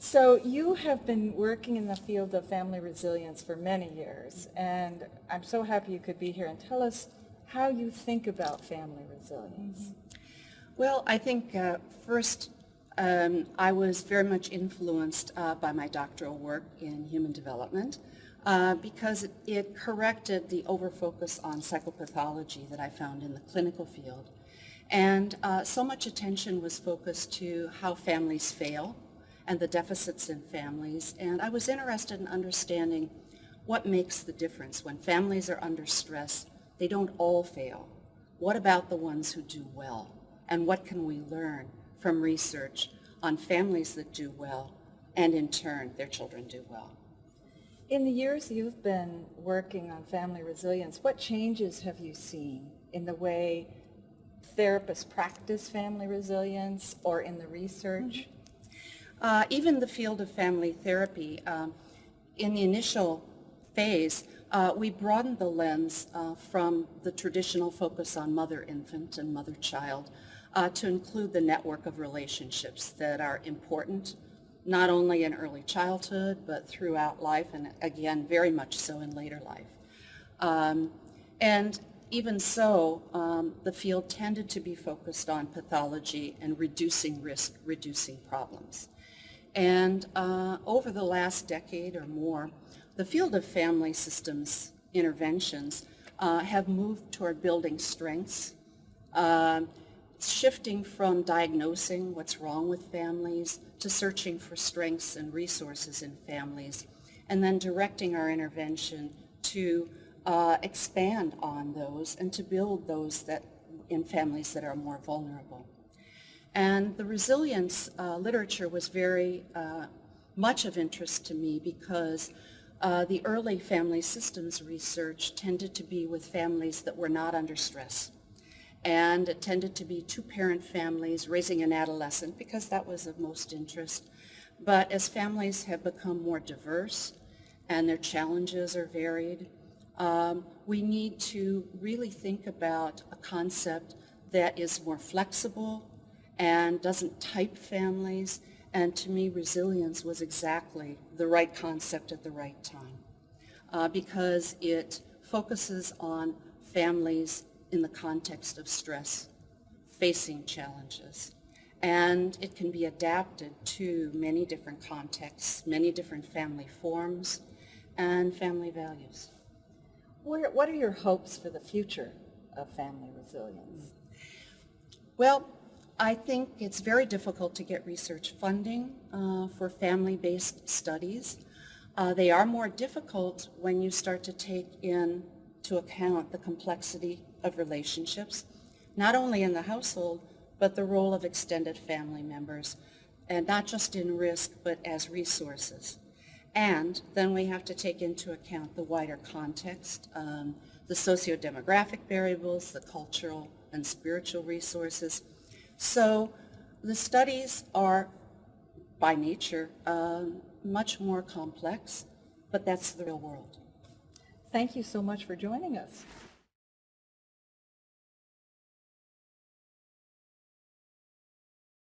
So you have been working in the field of family resilience for many years, and I'm so happy you could be here and tell us how you think about family resilience. Well, I think first I was very much influenced by my doctoral work in human development because it corrected the overfocus on psychopathology that I found in the clinical field. And so much attention was focused to how families fail and the deficits in families. And I was interested in understanding what makes the difference. When families are under stress, they don't all fail. What about the ones who do well? And what can we learn from research on families that do well and in turn their children do well? In the years you've been working on family resilience, what changes have you seen in the way therapists practice family resilience or in the research? Even the field of family therapy, in the initial phase, we broadened the lens from the traditional focus on mother-infant and mother-child to include the network of relationships that are important, not only in early childhood, but throughout life, and again, very much so in later life. And even so, the field tended to be focused on pathology and reducing risk, reducing problems. And over the last decade or more, the field of family systems interventions have moved toward building strengths, shifting from diagnosing what's wrong with families to searching for strengths and resources in families, and then directing our intervention to expand on those and to build those that in families that are more vulnerable. And the resilience literature was very much of interest to me because the early family systems research tended to be with families that were not under stress. And it tended to be two-parent families raising an adolescent because that was of most interest. But as families have become more diverse and their challenges are varied, we need to really think about a concept that is more flexible and doesn't type families. And to me, resilience was exactly the right concept at the right time because it focuses on families in the context of stress, facing challenges. And it can be adapted to many different contexts, many different family forms, and family values. What are your hopes for the future of family resilience? Well, I think it's very difficult to get research funding for family-based studies. They are more difficult when you start to take into account the complexity of relationships, not only in the household, but the role of extended family members, and not just in risk, but as resources. And then we have to take into account the wider context, the socio-demographic variables, the cultural and spiritual resources. So the studies are, by nature, much more complex, but that's the real world. Thank you so much for joining us.